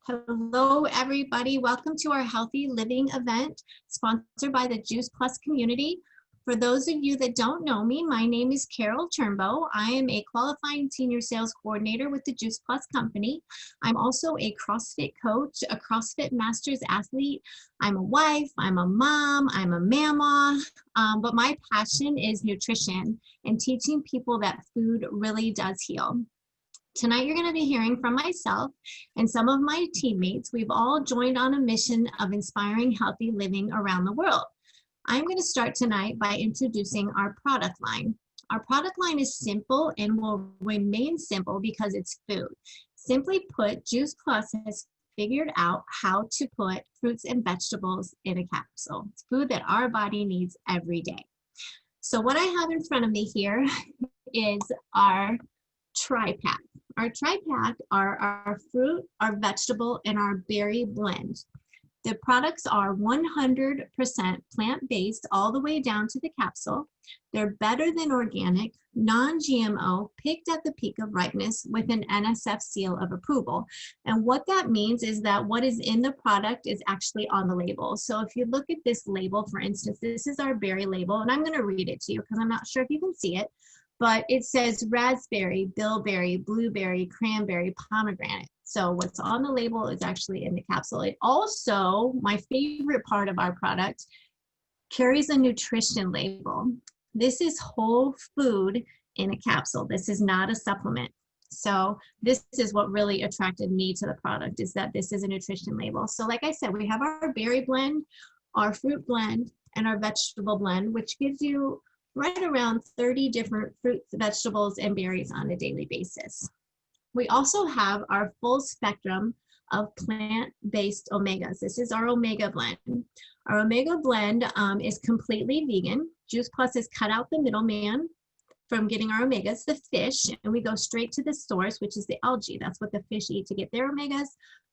Hello, everybody. Welcome to our Healthy Living event sponsored by the Juice Plus community. For those of you that don't know me, my name is Carole Turnbo. I am a qualifying senior sales coordinator with the Juice Plus company. I'm also a CrossFit coach, a CrossFit Masters athlete. I'm a wife, I'm a mom, I'm a mama, but my passion is nutrition and teaching people that food really does heal. Tonight, you're going to be hearing from myself and some of my teammates. We've all joined on a mission of inspiring healthy living around the world. I'm going to start tonight by introducing our product line. Our product line is simple and will remain simple because it's food. Simply put, Juice Plus has figured out how to put fruits and vegetables in a capsule. It's food that our body needs every day. So what I have in front of me here is our tri-pack. Our tri-pack are our fruit, our vegetable, and our berry blend. The products are 100% plant-based all the way down to the capsule. They're better than organic, non-GMO, picked at the peak of ripeness with an NSF seal of approval. And what that means is that what is in the product is actually on the label. So if you look at this label, for instance, this is our berry label, and I'm going to read it to you because I'm not sure if you can see it. But it says raspberry, bilberry, blueberry, cranberry, pomegranate. So what's on the label is actually in the capsule. It also, my favorite part of our product, carries a nutrition label. This is whole food in a capsule. This is not a supplement. So this is what really attracted me to the product, is that this is a nutrition label. So like I said, we have our berry blend, our fruit blend, and our vegetable blend, which gives you right around 30 different fruits, vegetables, and berries on a daily basis. We also have our full spectrum of plant-based omegas. This is our omega blend. Our omega blend is completely vegan. Juice Plus has cut out the middleman from getting our omegas, the fish, and we go straight to the source, which is the algae. That's what the fish eat to get their omegas.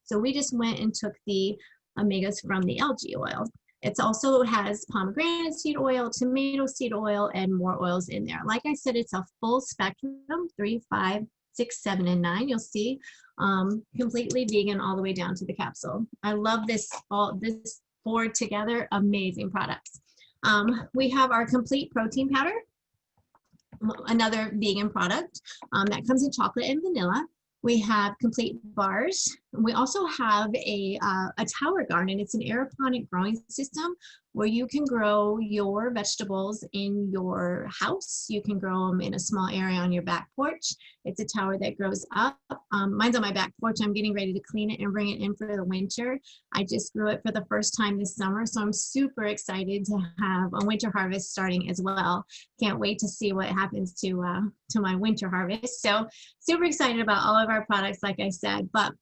So we just went and took the omegas from the algae oil. It also has pomegranate seed oil, tomato seed oil, and more oils in there. Like I said, it's a full spectrum, 3, 5, 6, 7, and 9. You'll see completely vegan all the way down to the capsule. I love this, this 4 together, amazing products. We have our complete protein powder, another vegan product that comes in chocolate and vanilla. We have complete bars. We also have a tower garden. It's an aeroponic growing system where you can grow your vegetables in your house. You can grow them in a small area on your back porch. It's a tower that grows up. Mine's on my back porch. I'm getting ready to clean it and bring it in for the winter. I just grew it for the first time this summer, so I'm super excited to have a winter harvest starting as well. Can't wait to see what happens to my winter harvest. So super excited about all of our products, like I said, but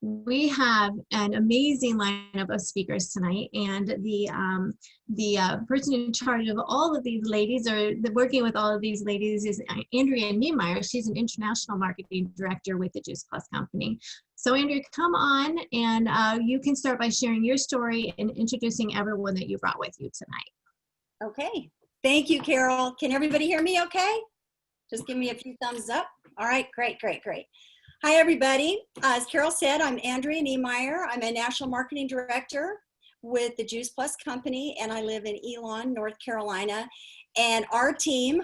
we have an amazing lineup of speakers tonight, and the person in charge of all of these ladies, or working with all of these ladies, is Andrea Niemeyer. She's an international marketing director with the Juice Plus company. So Andrea, come on, and you can start by sharing your story and introducing everyone that you brought with you tonight. Okay, thank you, Carole. Can everybody hear me okay? Just give me a few thumbs up. All right, great. Hi, everybody. As Carole said, I'm Andrea Niemeyer. I'm a National Marketing Director with the Juice Plus Company, and I live in Elon, North Carolina. And our team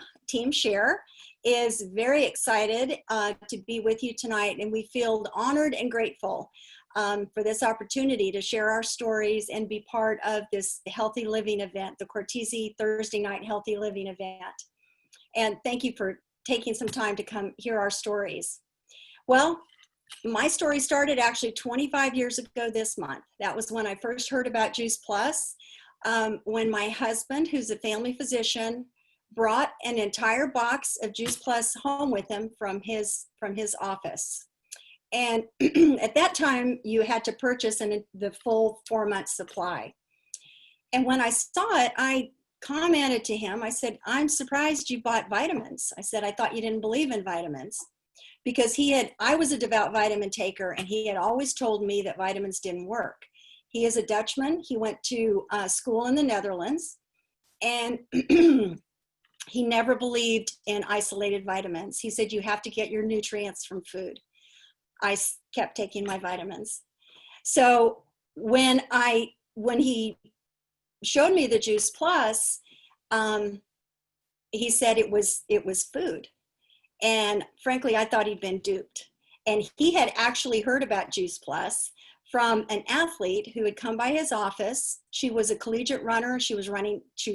Share, is very excited to be with you tonight, and we feel honored and grateful for this opportunity to share our stories and be part of this Healthy Living event, the Cortese Thursday Night Healthy Living event. And thank you for taking some time to come hear our stories. Well, my story started actually 25 years ago this month. That was when I first heard about Juice Plus, when my husband, who's a family physician, brought an entire box of Juice Plus home with him from his office. And at that time, you had to purchase the full 4-month supply. And when I saw it, I commented to him, I said, "I'm surprised you bought vitamins." I said, "I thought you didn't believe in vitamins." Because I was a devout vitamin taker, and he had always told me that vitamins didn't work. He is a Dutchman. He went to school in the Netherlands, and he never believed in isolated vitamins. He said, "You have to get your nutrients from food." I kept taking my vitamins. So when he showed me the Juice Plus, he said it was food. And frankly, I thought he'd been duped. And he had actually heard about Juice Plus from an athlete who had come by his office. She was a collegiate runner. She was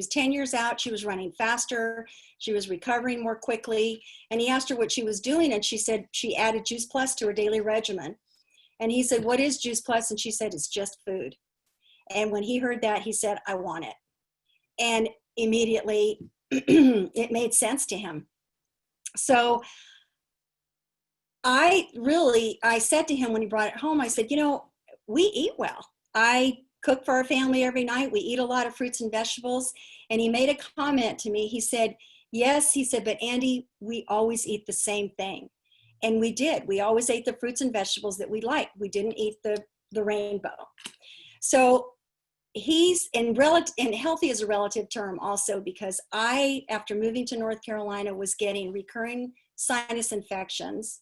10 years out. She was running faster. She was recovering more quickly. And he asked her what she was doing. And she said she added Juice Plus to her daily regimen. And he said, "What is Juice Plus?" And she said, "It's just food." And when he heard that, he said, "I want it." And immediately it made sense to him. So I said to him when he brought it home, I said, we eat well. I cook for our family every night. We eat a lot of fruits and vegetables. And he made a comment to me. He said, "Yes," he said, "but Andy, we always eat the same thing." And we did. We always ate the fruits and vegetables that we liked. We didn't eat the rainbow. So and healthy is a relative term also, because I, after moving to North Carolina, was getting recurring sinus infections,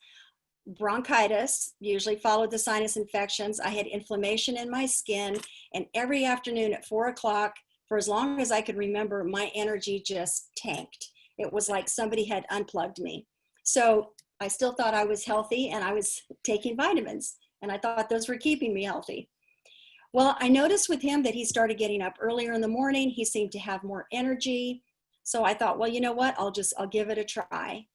bronchitis, usually followed the sinus infections. I had inflammation in my skin, and every afternoon at 4 o'clock, for as long as I could remember, my energy just tanked. It was like somebody had unplugged me. So I still thought I was healthy, and I was taking vitamins, and I thought those were keeping me healthy. Well, I noticed with him that he started getting up earlier in the morning. He seemed to have more energy. So I thought, well, you know what? I'll give it a try.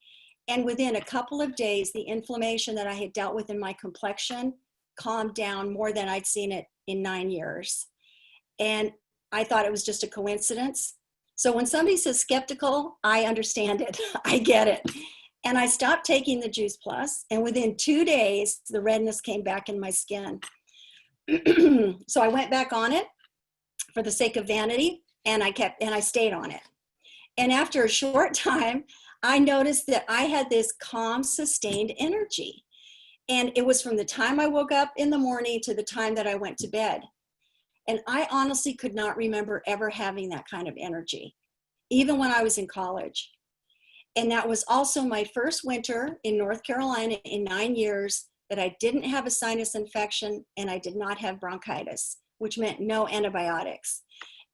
And within a couple of days, the inflammation that I had dealt with in my complexion calmed down more than I'd seen it in 9 years. And I thought it was just a coincidence. So when somebody says skeptical, I understand it. I get it. And I stopped taking the Juice Plus, and within 2 days, the redness came back in my skin. So I went back on it for the sake of vanity, and I stayed on it. And after a short time, I noticed that I had this calm, sustained energy. And it was from the time I woke up in the morning to the time that I went to bed. And I honestly could not remember ever having that kind of energy, even when I was in college. And that was also my first winter in North Carolina in 9 years that I didn't have a sinus infection, and I did not have bronchitis, which meant no antibiotics.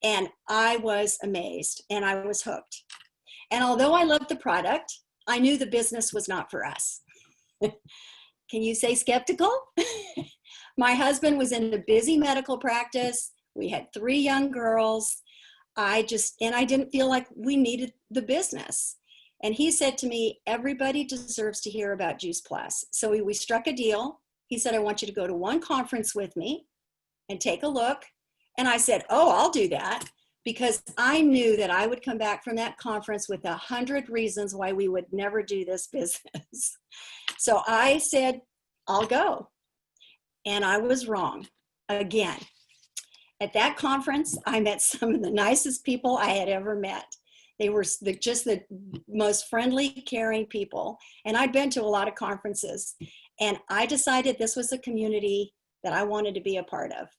And I was amazed, and I was hooked. And although I loved the product, I knew the business was not for us. Can you say skeptical? My husband was in a busy medical practice. We had 3 young girls. I didn't feel like we needed the business. And he said to me, "Everybody deserves to hear about Juice Plus." So we struck a deal. He said, "I want you to go to one conference with me and take a look." And I said, "Oh, I'll do that," because I knew that I would come back from that conference with 100 reasons why we would never do this business. So I said, "I'll go." And I was wrong again. At that conference, I met some of the nicest people I had ever met. They were just the most friendly, caring people. And I'd been to a lot of conferences. And I decided this was a community that I wanted to be a part of.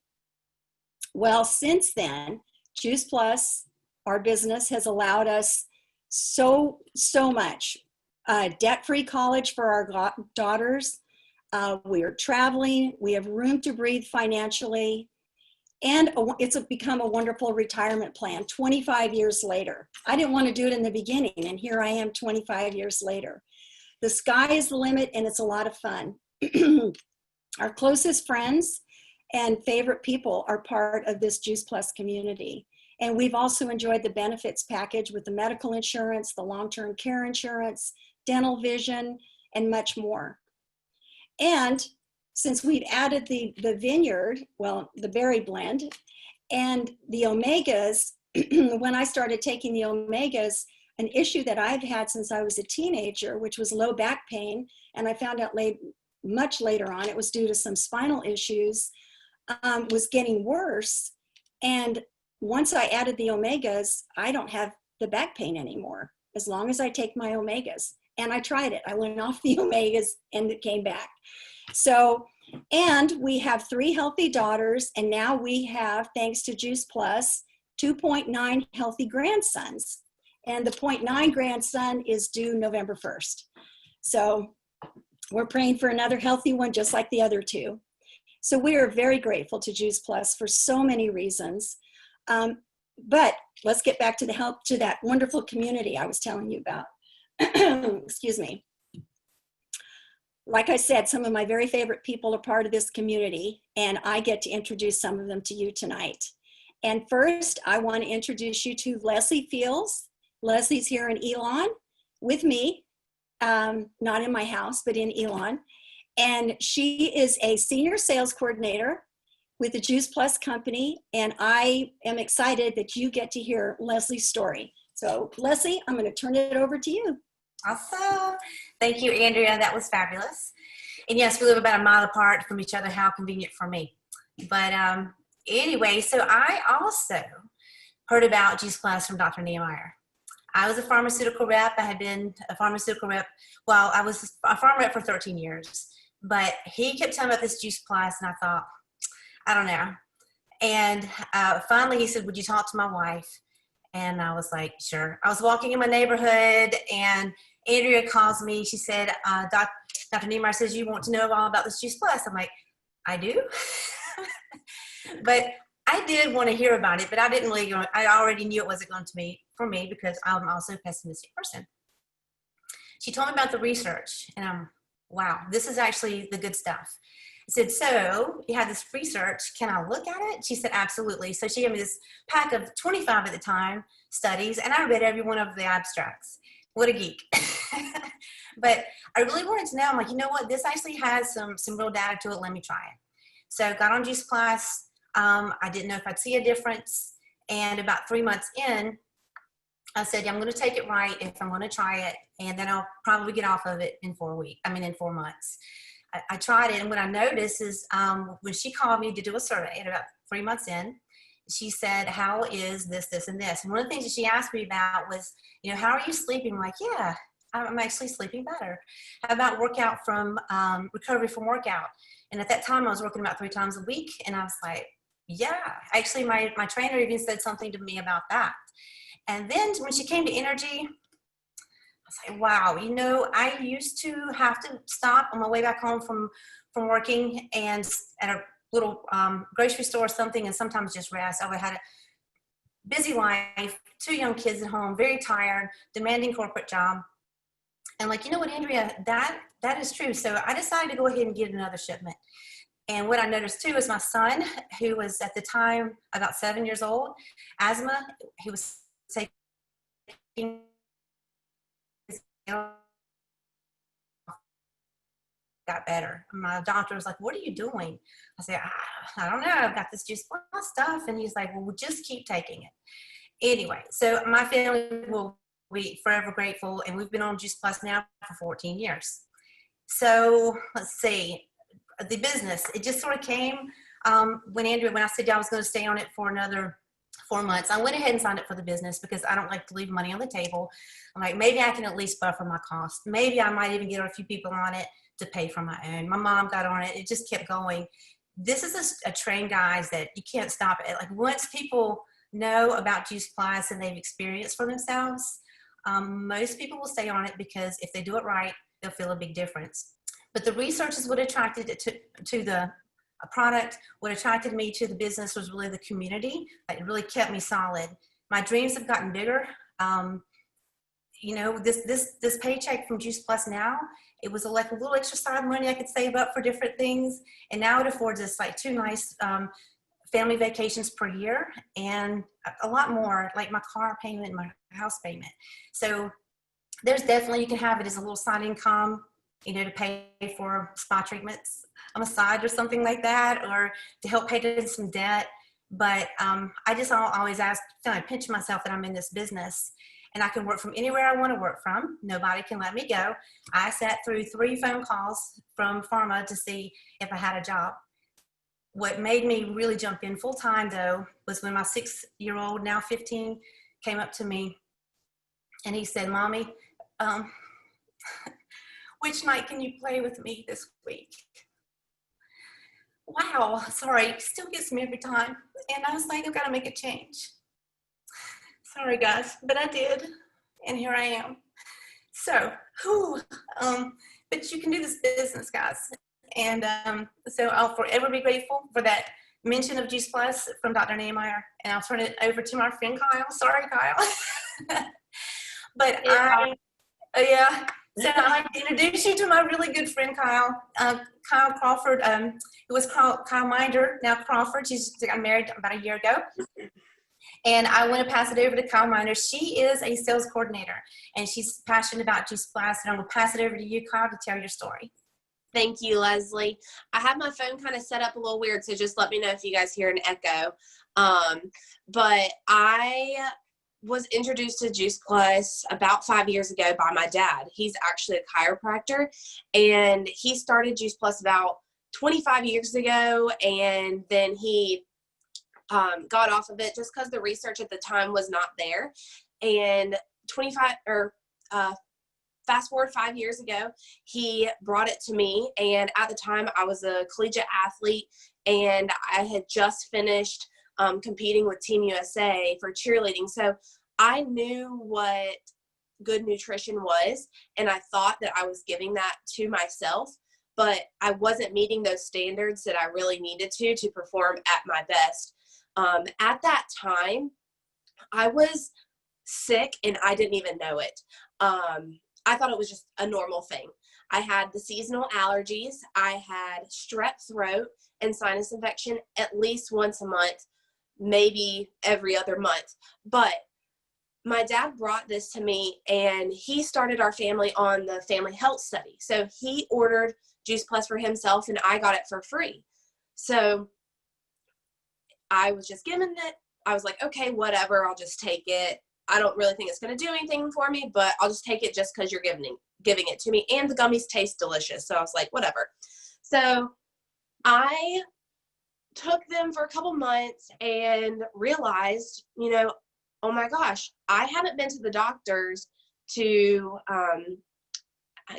Well, since then, Juice Plus, our business, has allowed us so much. Debt-free college for our daughters. We are traveling. We have room to breathe financially. And it's become a wonderful retirement plan 25 years later. I didn't want to do it in the beginning, and here I am 25 years later. The sky is the limit, and it's a lot of fun. Our closest friends and favorite people are part of this Juice Plus community. And we've also enjoyed the benefits package with the medical insurance, the long-term care insurance, dental vision, and much more. And since we've added the vineyard, well, the berry blend, and the omegas, when I started taking the omegas, an issue that I've had since I was a teenager, which was low back pain, and I found out much later on it was due to some spinal issues, was getting worse. And once I added the omegas, I don't have the back pain anymore, as long as I take my omegas. And I tried it. I went off the omegas and it came back. So, and we have 3 healthy daughters, and now we have, thanks to Juice Plus, 2.9 healthy grandsons. And the 0.9 grandson is due November 1st. So we're praying for another healthy one, just like the other 2. So we are very grateful to Juice Plus for so many reasons. But let's get back to the help to that wonderful community I was telling you about. Excuse me. Like I said, some of my very favorite people are part of this community, and I get to introduce some of them to you tonight. And first, I want to introduce you to Leslie Fields. Leslie's here in Elon with me, not in my house, but in Elon. And she is a senior sales coordinator with the Juice Plus company. And I am excited that you get to hear Leslie's story. So Leslie, I'm going to turn it over to you. Awesome. Thank you, Andrea. That was fabulous. And yes, we live about a mile apart from each other. How convenient for me. But anyway, so I also heard about Juice Plus from Dr. Niemeyer. I was a pharmaceutical rep. I had been a pharmaceutical rep. Well, I was a pharma rep for 13 years. But he kept telling me about this Juice Plus, and I thought, I don't know. And finally, he said, would you talk to my wife? And I was like, sure. I was walking in my neighborhood, and Andrea calls me. She said, Dr. Niemeyer says you want to know all about this Juice Plus. I'm like, I do? But I did want to hear about it, but I didn't really, I already knew it wasn't going to be for me because I'm also a pessimistic person. She told me about the research, and I'm, wow, this is actually the good stuff. I said, so you have this research, can I look at it? She said, absolutely. So she gave me this pack of 25 at the time studies, and I read every one of the abstracts. What a geek. But I really wanted to know, I'm like, you know what, this actually has some real data to it, let me try it. So I got on Juice Plus. I didn't know if I'd see a difference, and about 3 months in, I said, yeah, I'm going to take it right if I'm going to try it, and then I'll probably get off of it in 4 months. I tried it, and what I noticed is when she called me to do a survey at about 3 months in, she said, how is this, this, and this? And one of the things that she asked me about was, you know, how are you sleeping? I'm like, yeah, I'm actually sleeping better. How about workout from recovery from workout? And at that time, I was working about 3 times a week, and I was like, yeah, actually my trainer even said something to me about that. And then when she came to energy, I was like, wow, you know, I used to have to stop on my way back home from working and at a little grocery store or something, and sometimes just rest. I had a busy life, 2 young kids at home, very tired, demanding corporate job. And like, you know what, Andrea, that is true. So I decided to go ahead and get another shipment. And what I noticed too is my son, who was at the time about 7 years old, asthma, he was taking his got better. My doctor was like, what are you doing? I said, I don't know. I've got this Juice Plus stuff. And he's like, well, we'll just keep taking it. Anyway, so my family will be forever grateful. And we've been on Juice Plus now for 14 years. So let's see, the business, it just sort of came when I said I was going to stay on it for another 4 months. I went ahead and signed up for the business because I don't like to leave money on the table. I'm like, maybe I can at least buffer my costs. Maybe I might even get a few people on it to pay for my own. My mom got on it. It just kept going. This is a train, guys, that you can't stop it. Like once people know about Juice Plus and they've experienced for themselves, most people will stay on it because if they do it right, they'll feel a big difference. But the research is what attracted it to the product. What attracted me to the business was really the community. It really kept me solid. My dreams have gotten bigger. You know, this paycheck from Juice Plus now, it was like a little extra side money I could save up for different things. And now it affords us like 2 nice family vacations per year and a lot more, like my car payment and my house payment. So there's definitely, you can have it as a little side income, you know, to pay for spa treatments, a massage or something like that, or to help pay down some debt. But I just always pinch myself that I'm in this business and I can work from anywhere I want to work from. Nobody can let me go. I sat through 3 phone calls from pharma to see if I had a job. What made me really jump in full time though, was when my 6-year-old, now 15, came up to me and he said, Mommy, which night can you play with me this week? Wow, sorry, it still gets me every time. And I was like, I've got to make a change. Sorry guys, but I did, and here I am. So, but you can do this business, guys. And so I'll forever be grateful for that mention of Juice Plus from Dr. Niemeyer. And I'll turn it over to my friend Kyle. Sorry, Kyle. But yeah. So I'd like to introduce you to my really good friend, Kyle. Kyle Crawford. It was Kyle Minder, now Crawford. She's got married about a year ago. And I want to pass it over to Kyle Minder. She is a sales coordinator, and she's passionate about Juice Plus. And I'm going to pass it over to you, Kyle, to tell your story. Thank you, Leslie. I have my phone kind of set up a little weird, so just let me know if you guys hear an echo. But I was introduced to Juice Plus about 5 years ago by my dad. He's actually a chiropractor, and he started Juice Plus about 25 years ago, and then he got off of it just because the research at the time was not there. And fast forward 5 years ago, he brought it to me, and at the time I was a collegiate athlete, and I had just finished competing with Team USA for cheerleading. So I knew what good nutrition was, and I thought that I was giving that to myself, but I wasn't meeting those standards that I really needed to perform at my best. At that time, I was sick and I didn't even know it. I thought it was just a normal thing. I had the seasonal allergies. I had strep throat and sinus infection at least once a month, maybe every other month. But my dad brought this to me, and he started our family on the family health study. So he ordered Juice Plus for himself, and I got it for free. So I was just given it. I was like, okay, whatever, I'll just take it. I don't really think it's going to do anything for me, but I'll just take it just because you're giving it to me. And the gummies taste delicious. So I was like, whatever. So I took them for a couple months and realized, oh my gosh, I haven't been to the doctors to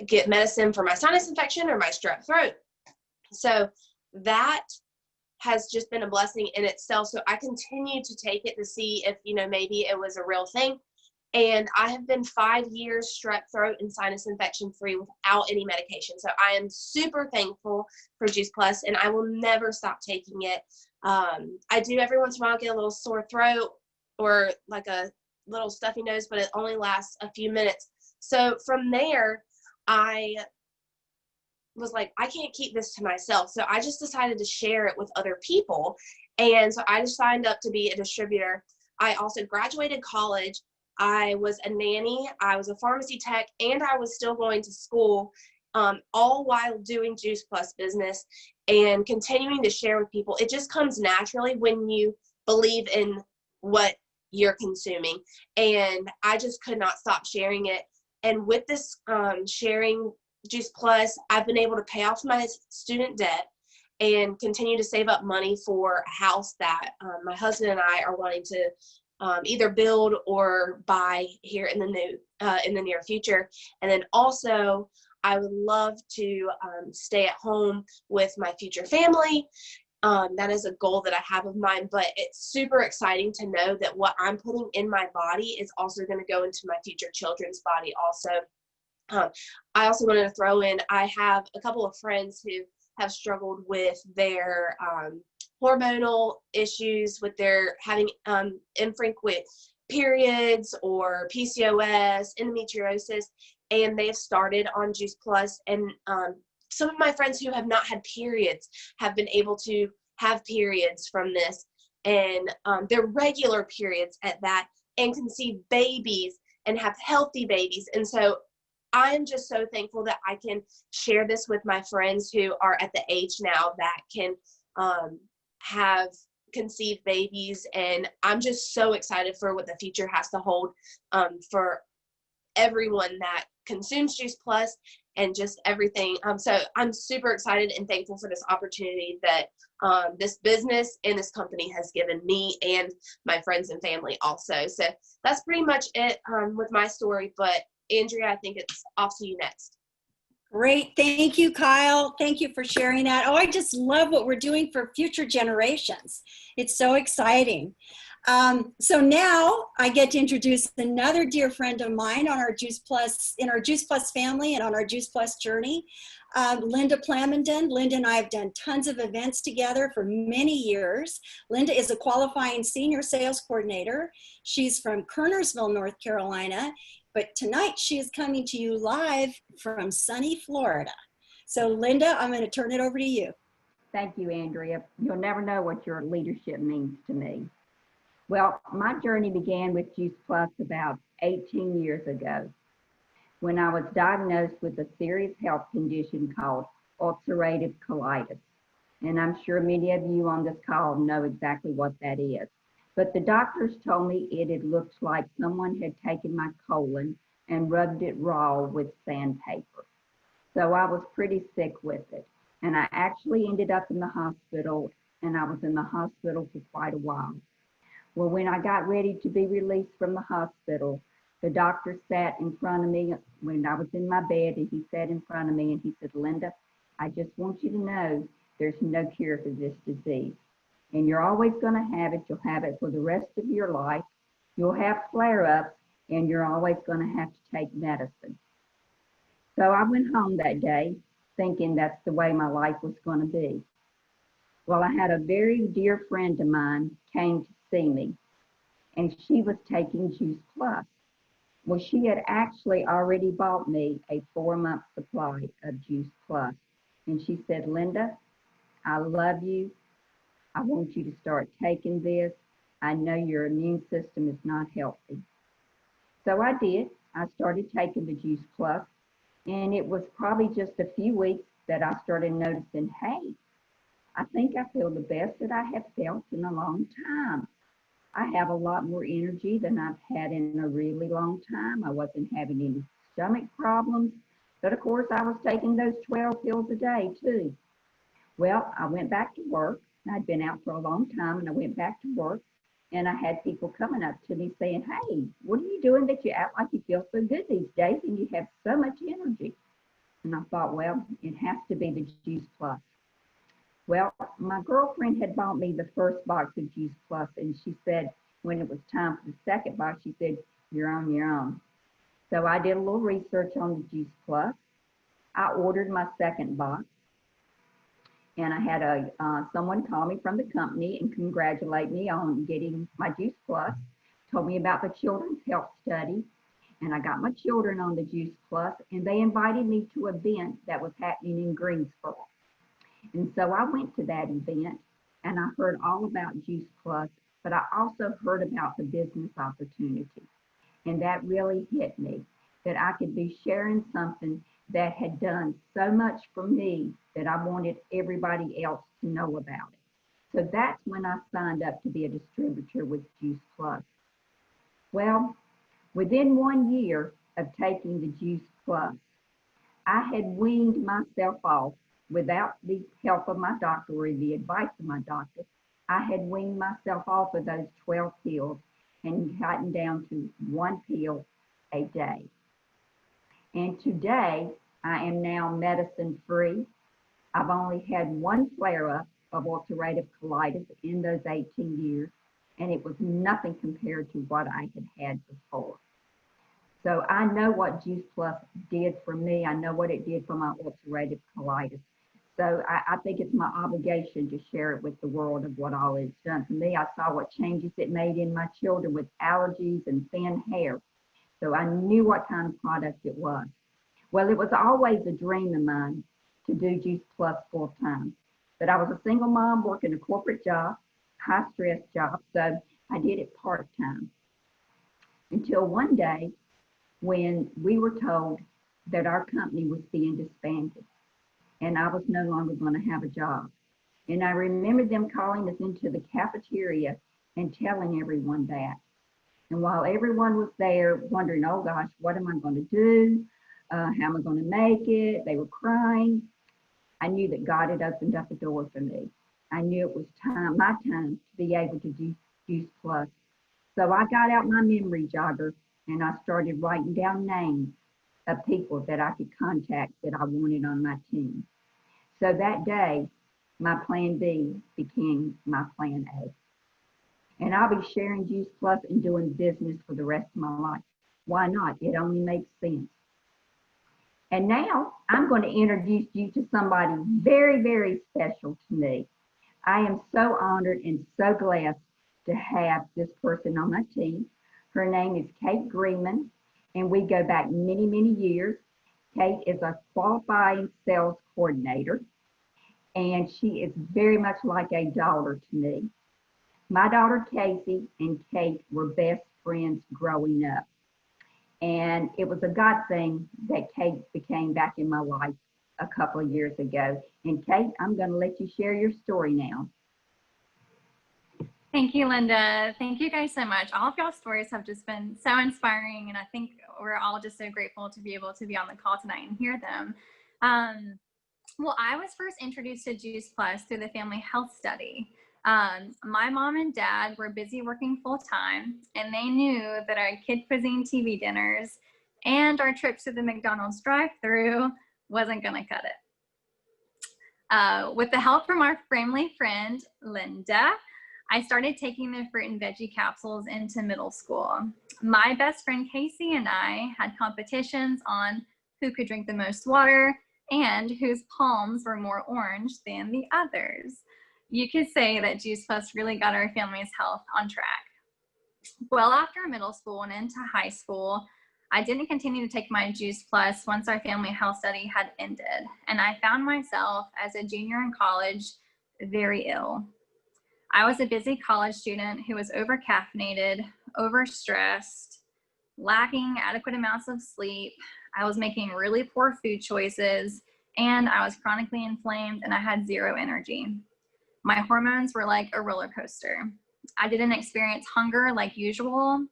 get medicine for my sinus infection or my strep throat. So that has just been a blessing in itself. So I continue to take it to see if, maybe it was a real thing. And I have been 5 years strep throat and sinus infection free without any medication. So I am super thankful for Juice Plus, and I will never stop taking it. I do every once in a while get a little sore throat or like a little stuffy nose, but it only lasts a few minutes. So from there, I was like, I can't keep this to myself. So I just decided to share it with other people. And so I just signed up to be a distributor. I also graduated college. I was a nanny. I was a pharmacy tech, and I was still going to school, all while doing Juice Plus business and continuing to share with people. It just comes naturally when you believe in what you're consuming. And I just could not stop sharing it. And with this sharing Juice Plus, I've been able to pay off my student debt and continue to save up money for a house that my husband and I are wanting to either build or buy here in the near future. And then also, I would love to stay at home with my future family. That is a goal that I have of mine, but it's super exciting to know that what I'm putting in my body is also going to go into my future children's body also. I also wanted to throw in, I have a couple of friends who have struggled with their hormonal issues, with their having infrequent periods or PCOS, endometriosis, and they've started on Juice Plus. And some of my friends who have not had periods have been able to have periods from this, and they're regular periods at that, and conceive babies and have healthy babies. And so I'm just so thankful that I can share this with my friends who are at the age now that can have conceived babies. And I'm just so excited for what the future has to hold for everyone that consumes Juice Plus and just everything. So I'm super excited and thankful for this opportunity that this business and this company has given me and my friends and family also. So that's pretty much it with my story. But Andrea, I think it's off to you next. Great. Thank you, Kyle. Thank you for sharing that. Oh, I just love what we're doing for future generations. It's so exciting. So now I get to introduce another dear friend of mine on our in our Juice Plus family and on our Juice Plus journey, Linda Plamondon. Linda and I have done tons of events together for many years. Linda is a qualifying senior sales coordinator. She's from Kernersville, North Carolina, but tonight she is coming to you live from sunny Florida. So Linda, I'm going to turn it over to you. Thank you, Andrea. You'll never know what your leadership means to me. Well, my journey began with Juice Plus about 18 years ago when I was diagnosed with a serious health condition called ulcerative colitis. And I'm sure many of you on this call know exactly what that is. But the doctors told me it had looked like someone had taken my colon and rubbed it raw with sandpaper. So I was pretty sick with it. And I actually ended up in the hospital, and I was in the hospital for quite a while. Well, when I got ready to be released from the hospital, the doctor sat in front of me when I was in my bed, and he sat in front of me and he said, Linda, I just want you to know there's no cure for this disease. And you're always going to have it. You'll have it for the rest of your life. You'll have flare-ups, and you're always going to have to take medicine. So I went home that day thinking that's the way my life was going to be. Well, I had a very dear friend of mine came to see me, and she was taking Juice Plus. Well, she had actually already bought me a 4-month supply of Juice Plus. And she said, Linda, I love you. I want you to start taking this. I know your immune system is not healthy. So I did. I started taking the Juice Plus, and it was probably just a few weeks that I started noticing, hey, I think I feel the best that I have felt in a long time. I have a lot more energy than I've had in a really long time. I wasn't having any stomach problems, but of course I was taking those 12 pills a day too. Well, I went back to work. I'd been out for a long time, and I went back to work, and I had people coming up to me saying, hey, what are you doing that you act like you feel so good these days and you have so much energy? And I thought, well, it has to be the Juice Plus. Well, my girlfriend had bought me the first box of Juice Plus, and she said when it was time for the second box, she said, you're on your own. So I did a little research on the Juice Plus. I ordered my second box, and I had someone call me from the company and congratulate me on getting my Juice Plus, told me about the children's health study, and I got my children on the Juice Plus, and they invited me to an event that was happening in Greensboro. And so I went to that event, and I heard all about Juice Plus, but I also heard about the business opportunity. And that really hit me, that I could be sharing something that had done so much for me that I wanted everybody else to know about it. So that's when I signed up to be a distributor with Juice Plus. Well, within 1 year of taking the Juice Plus, I had weaned myself off without the help of my doctor or the advice of my doctor. I had weaned myself off of those 12 pills and gotten down to 1 pill a day. And today, I am now medicine-free. I've only had 1 flare-up of ulcerative colitis in those 18 years, and it was nothing compared to what I had had before. So I know what Juice Plus did for me. I know what it did for my ulcerative colitis. So I think it's my obligation to share it with the world of what all it's done for me. I saw what changes it made in my children with allergies and thin hair. So I knew what kind of product it was. Well, it was always a dream of mine to do Juice Plus full time. But I was a single mom working a corporate job, high stress job, so I did it part time. Until one day when we were told that our company was being disbanded, and I was no longer going to have a job. And I remember them calling us into the cafeteria and telling everyone that. And while everyone was there wondering, oh gosh, what am I going to do? How am I going to make it? They were crying. I knew that God had opened up a door for me. I knew it was time, my time, to be able to do Juice Plus. So I got out my memory jogger and I started writing down names of people that I could contact that I wanted on my team. So that day, my plan B became my plan A. And I'll be sharing Juice Plus and doing business for the rest of my life. Why not? It only makes sense. And now I'm going to introduce you to somebody very, very special to me. I am so honored and so glad to have this person on my team. Her name is H Greemann, and we go back many, many years. Kate is a qualifying sales coordinator, and she is very much like a daughter to me. My daughter Casey and Kate were best friends growing up. And it was a God thing that Kate became back in my life a couple of years ago. And Kate, I'm going to let you share your story now. Thank you, Linda. Thank you guys so much. All of y'all's stories have just been so inspiring, and I think we're all just so grateful to be able to be on the call tonight and hear them. Well, I was first introduced to Juice Plus through the family health study. My mom and dad were busy working full time, and they knew that our kid cuisine TV dinners and our trips to the McDonald's drive-thru wasn't going to cut it. With the help from our family friend, Linda, I started taking the fruit and veggie capsules into middle school. My best friend Casey and I had competitions on who could drink the most water and whose palms were more orange than the others. You could say that Juice Plus really got our family's health on track. Well, after middle school and into high school, I didn't continue to take my Juice Plus once our family health study had ended, and I found myself as a junior in college very ill. I was a busy college student who was over-caffeinated, overstressed, lacking adequate amounts of sleep. I was making really poor food choices, and I was chronically inflamed, and I had zero energy. My hormones were like a roller coaster. I didn't experience hunger like usual,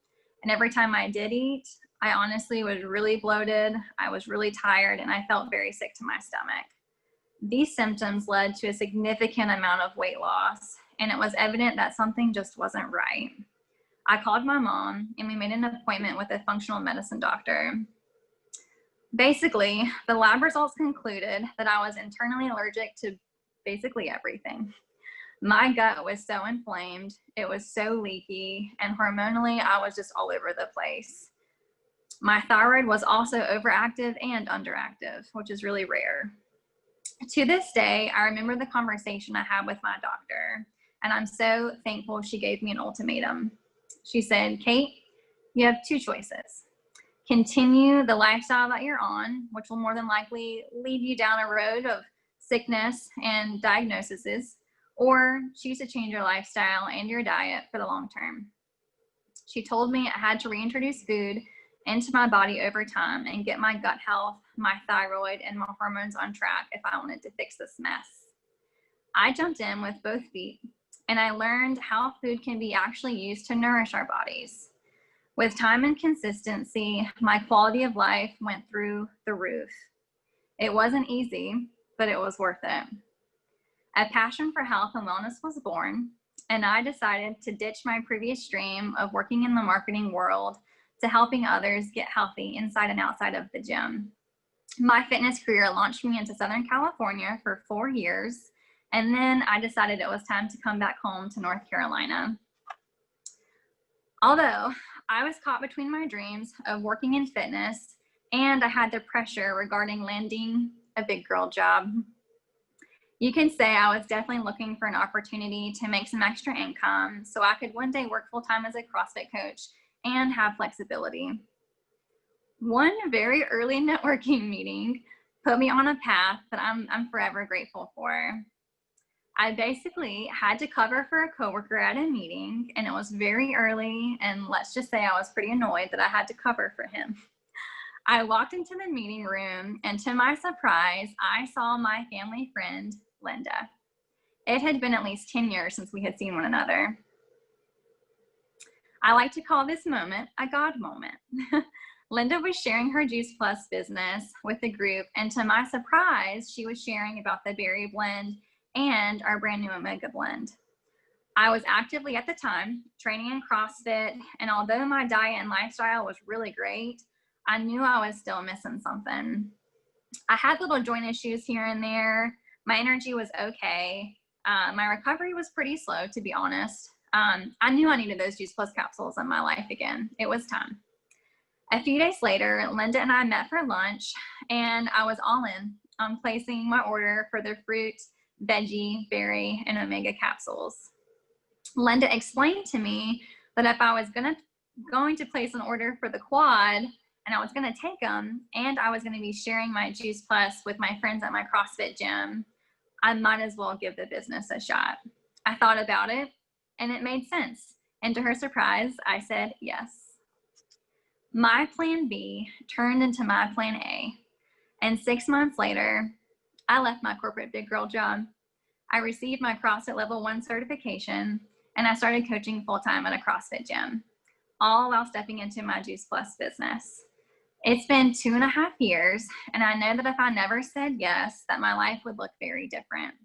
and every time I did eat, I honestly was really bloated, I was really tired, and I felt very sick to my stomach. These symptoms led to a significant amount of weight loss, and it was evident that something just wasn't right. I called my mom, and we made an appointment with a functional medicine doctor. Basically, the lab results concluded that I was internally allergic to basically everything. My gut was so inflamed, it was so leaky, and hormonally, I was just all over the place. My thyroid was also overactive and underactive, which is really rare. To this day, I remember the conversation I had with my doctor, and I'm so thankful she gave me an ultimatum. She said, Kate, you have two choices. Continue the lifestyle that you're on, which will more than likely lead you down a road of sickness and diagnoses, or choose to change your lifestyle and your diet for the long term. She told me I had to reintroduce food into my body over time and get my gut health, my thyroid, and my hormones on track if I wanted to fix this mess. I jumped in with both feet, and I learned how food can be actually used to nourish our bodies. With time and consistency, my quality of life went through the roof. It wasn't easy, but it was worth it. A passion for health and wellness was born, and I decided to ditch my previous dream of working in the marketing world to helping others get healthy inside and outside of the gym. My fitness career launched me into Southern California for 4 years, and then I decided it was time to come back home to North Carolina. Although I was caught between my dreams of working in fitness and I had the pressure regarding landing a big girl job. You can say I was definitely looking for an opportunity to make some extra income so I could one day work full-time as a CrossFit coach and have flexibility. One very early networking meeting put me on a path that I'm forever grateful for. I basically had to cover for a coworker at a meeting, and it was very early, and let's just say I was pretty annoyed that I had to cover for him. I walked into the meeting room, and to my surprise, I saw my family friend, Linda. It had been at least 10 years since we had seen one another. I like to call this moment a God moment. Linda was sharing her Juice Plus business with the group, and to my surprise, she was sharing about the berry blend and our brand new Omega blend. I was actively at the time training in CrossFit, and although my diet and lifestyle was really great, I knew I was still missing something. I had little joint issues here and there. My energy was okay. My recovery was pretty slow, to be honest. I knew I needed those Juice Plus capsules in my life again. It was time. A few days later, Linda and I met for lunch, and I was all in on placing my order for the fruit, veggie, berry, and omega capsules. Linda explained to me that if I was going to place an order for the quad, and I was going to take them, and I was going to be sharing my Juice Plus with my friends at my CrossFit gym, I might as well give the business a shot. I thought about it, and it made sense. And to her surprise, I said yes. My plan B turned into my plan A. And 6 months later, I left my corporate big girl job. I received my CrossFit Level 1 certification, and I started coaching full-time at a CrossFit gym, all while stepping into my Juice Plus business. It's been 2.5 years, and I know that if I never said yes, that my life would look very different.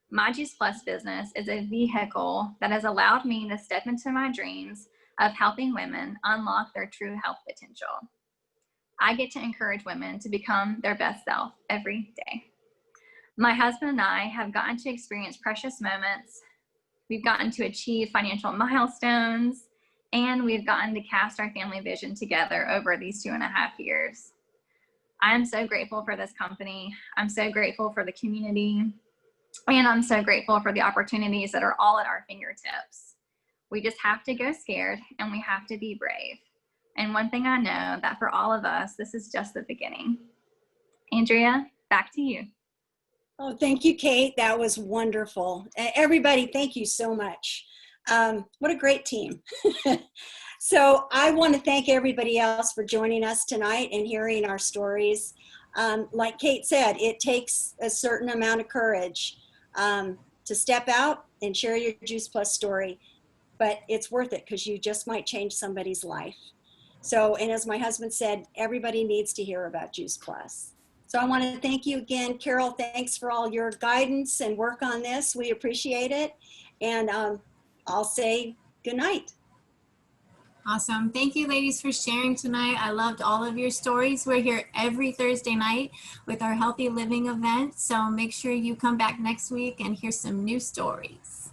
My Juice Plus business is a vehicle that has allowed me to step into my dreams of helping women unlock their true health potential. I get to encourage women to become their best self every day. My husband and I have gotten to experience precious moments. We've gotten to achieve financial milestones, and we've gotten to cast our family vision together over these 2.5 years. I am so grateful for this company. I'm so grateful for the community, and I'm so grateful for the opportunities that are all at our fingertips. We just have to go scared, and we have to be brave. And one thing I know, that for all of us, this is just the beginning. Andrea, back to you. Oh, thank you, Kate. That was wonderful. Everybody, thank you so much. What a great team. So I want to thank everybody else for joining us tonight and hearing our stories. Like Kate said, it takes a certain amount of courage to step out and share your Juice Plus story, but it's worth it because you just might change somebody's life. So, and as my husband said, everybody needs to hear about Juice Plus. So I want to thank you again, Carole. Thanks for all your guidance and work on this. We appreciate it. And I'll say good night. Awesome. Thank you, ladies, for sharing tonight. I loved all of your stories. We're here every Thursday night with our Healthy Living event. So make sure you come back next week and hear some new stories.